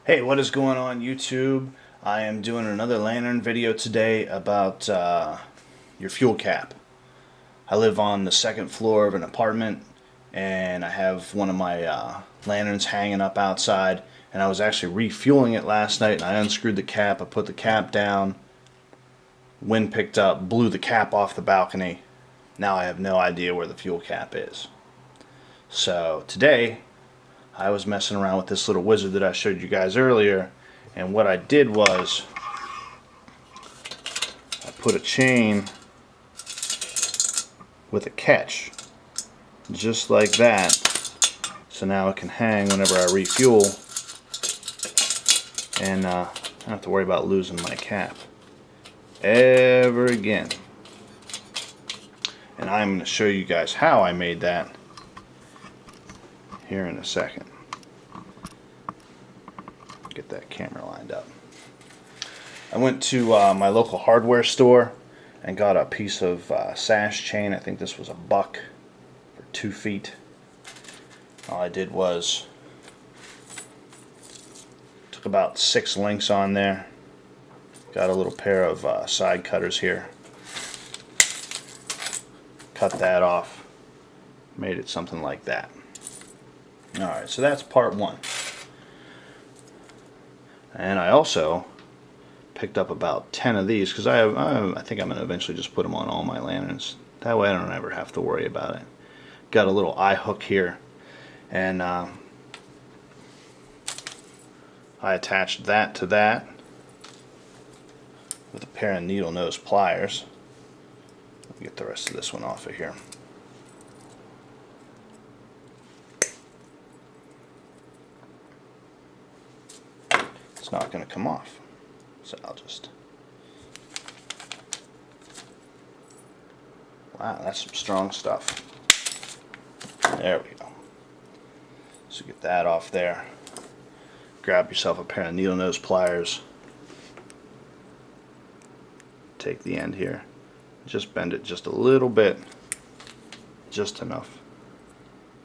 Hey, what is going on YouTube? I am doing another lantern video today about your fuel cap. I live on the second floor of an apartment and I have one of my lanterns hanging up outside, and I was actually refueling it last night and I unscrewed the cap. I put the cap down, wind picked up, blew the cap off the balcony. Now I have no idea where the fuel cap is. So today I was messing around with this little wizard that I showed you guys earlier, and what I did was I put a chain with a catch just like that, so now it can hang whenever I refuel, and I don't have to worry about losing my cap ever again. And I'm going to show you guys how I made that here in a second. Get that camera lined up. I went to my local hardware store and got a piece of sash chain. I think this was $1 for 2 feet. All I did was took about 6 links on there. Got a little pair of side cutters here. Cut that off. Made it something like that. Alright, so that's part one. And I also picked up about 10 of these because I think I'm going to eventually just put them on all my lanterns. That way I don't ever have to worry about it. Got a little eye hook here, and I attached that to that with a pair of needle nose pliers. Let me get the rest of this one off of here. It's not going to come off, so I'll just... Wow, that's some strong stuff. There we go. So get that off there. Grab yourself a pair of needle nose pliers. Take the end here. Just bend it just a little bit. Just enough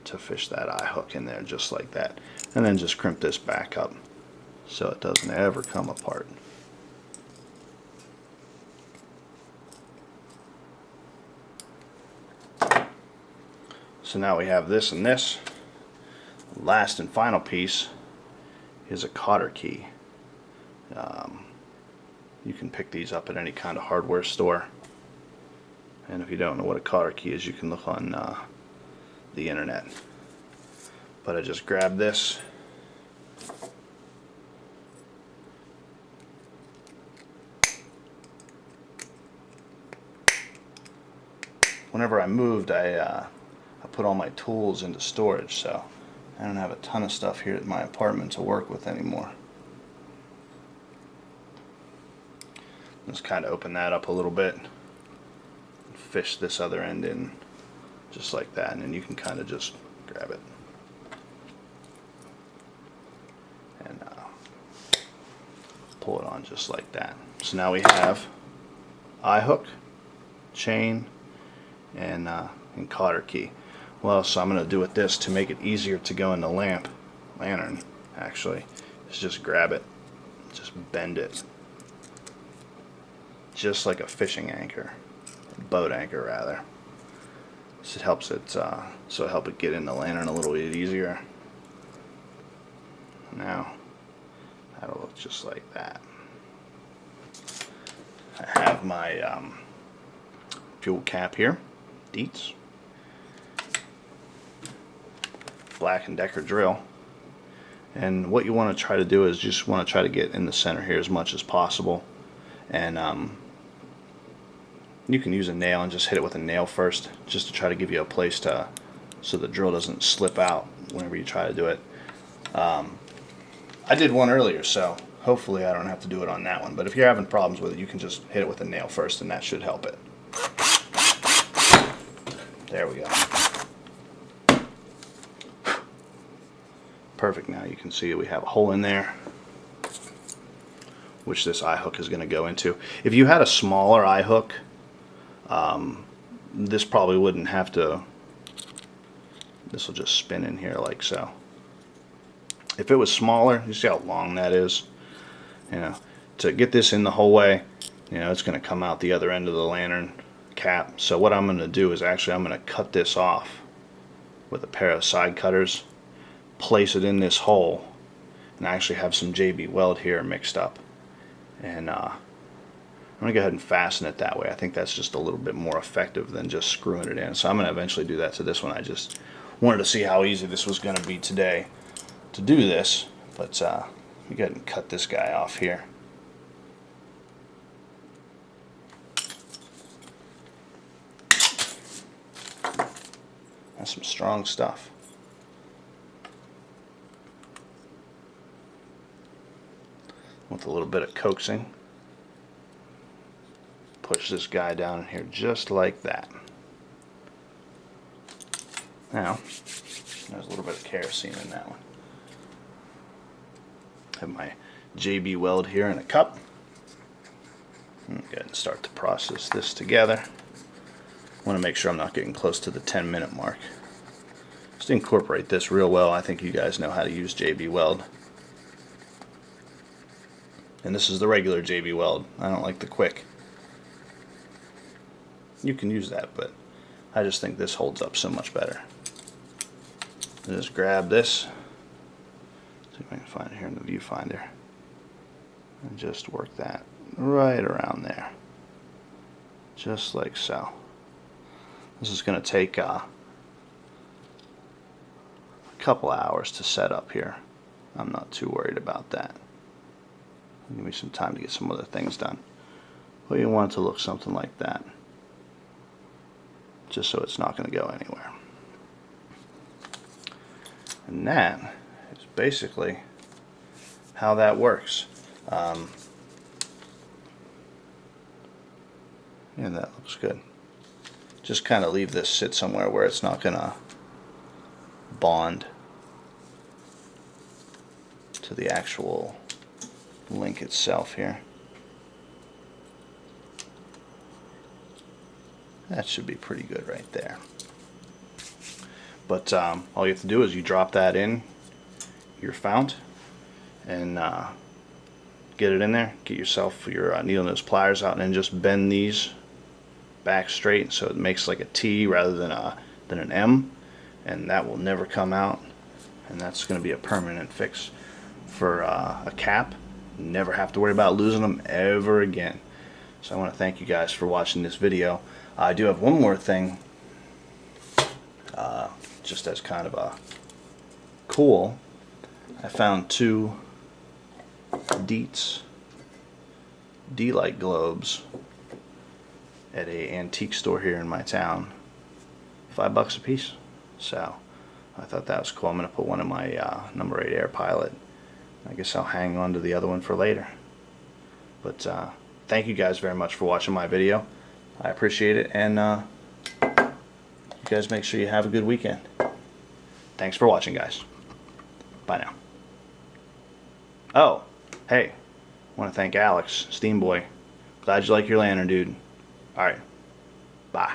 to fish that eye hook in there, just like that. And then just crimp this back up so it doesn't ever come apart. So now we have this and this. Last and final piece is a cotter key. You can pick these up at any kind of hardware store. And if you don't know what a cotter key is, you can look on the internet. But I just grabbed this. Whenever I moved, I put all my tools into storage, so I don't have a ton of stuff here at my apartment to work with anymore. Just kind of open that up a little bit, fish this other end in just like that, and then you can kind of just grab it and pull it on just like that. So now we have eye hook, chain, and cotter key. What else I'm going to do with this to make it easier to go in the lantern actually, is just grab it, just bend it, just like a fishing anchor, boat anchor rather. So it helps it help it get in the lantern a little bit easier. Now that'll look just like that. I have my fuel cap here, Dietz, Black & Decker drill, and what you want to try to do is just want to try to get in the center here as much as possible, and you can use a nail and just hit it with a nail first, just to try to give you a place to, so the drill doesn't slip out whenever you try to do it. I did one earlier, so hopefully I don't have to do it on that one, but if you're having problems with it, you can just hit it with a nail first and that should help it. There we go. Perfect. Now you can see we have a hole in there, which this eye hook is going to go into. If you had a smaller eye hook, this probably wouldn't have to, this will just spin in here like so. If it was smaller, you see how long that is? You know, to get this in the whole way, you know, it's going to come out the other end of the lantern cap. So what I'm going to do is actually I'm going to cut this off with a pair of side cutters, place it in this hole, and I actually have some JB Weld here mixed up. And I'm going to go ahead and fasten it that way. I think that's just a little bit more effective than just screwing it in. So I'm going to eventually do that to this one. I just wanted to see how easy this was going to be today to do this. But let me go ahead and cut this guy off here. That's some strong stuff. With a little bit of coaxing, push this guy down in here just like that. Now, there's a little bit of kerosene in that one. Have my JB Weld here in a cup. Go ahead and start to process this together. I want to make sure I'm not getting close to the 10-minute mark. Just incorporate this real well. I think you guys know how to use JB Weld. And this is the regular JB Weld. I don't like the quick. You can use that, but I just think this holds up so much better. Just grab this. See if I can find it here in the viewfinder. And just work that right around there. Just like so. This is going to take a couple hours to set up here. I'm not too worried about that. Give me some time to get some other things done. But you want it to look something like that. Just so it's not going to go anywhere. And that is basically how that works. Yeah, that looks good. Just kind of leave this sit somewhere where it's not going to bond to the actual link itself here. That should be pretty good right there. But all you have to do is you drop that in your fount and get it in there. Get yourself your needle nose pliers out and then just bend these back straight so it makes like a T rather than an M, and that will never come out. And that's going to be a permanent fix for a cap. Never have to worry about losing them ever again. So I want to thank you guys for watching this video. I do have one more thing, just as kind of a cool. I found two Dietz D-light globes at a antique store here in my town. $5 a piece. So I thought that was cool. I'm going to put one in my number 8 Air Pilot. I guess I'll hang on to the other one for later. But thank you guys very much for watching my video. I appreciate it, and you guys make sure you have a good weekend. Thanks for watching, guys. Bye now. Oh, hey, I want to thank Alex, Steamboy. Glad you like your lantern, dude. Alright, bye.